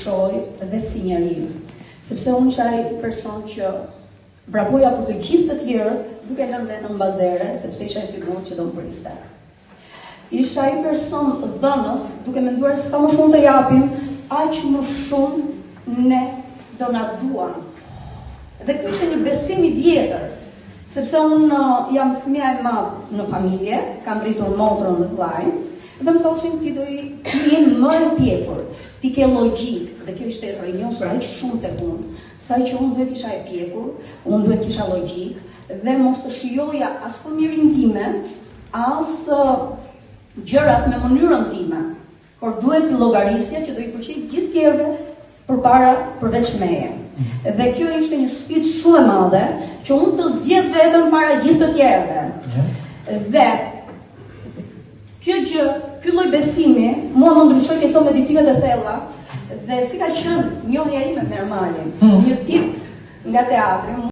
shoh dhe si njeri. Sepse unë qaj person që vrapoja për të gjithë të tjerët, duke lënë vetëm bazere, sepse isha i sigurt që do më priste. Isha i person dhënës, duke menduar sa më shumë të japim, aq më shumë ne do na duan. Dhe ky ishte një besim i vjetër, sepse unë jam fëmija e madh në familje, kam rritur motrën dhe vllajin, dhe më thoshin ti do jenë më e pjekur, ti ke logjik, dhe kjo ishte rrënjosur aq shumë tek unë, sa që unë duhet isha e pjekur, unë duhet kisha logjik, dhe mos të shijoja as fëmirin time, as gjërat me mënyrën time, por duhet llogarisja që do i përqej gjithë tjerëve përveç meje. Dhe kjo ishte një sfidë shumë e madhe, që unë të zgjedh vetëm para gjithë të tjerëve. Dhe ky lloj besimi mua më ndryshoi këto meditimet e thella, dhe si ka qenë njohja ime me Ermalin, një tip nga teatri.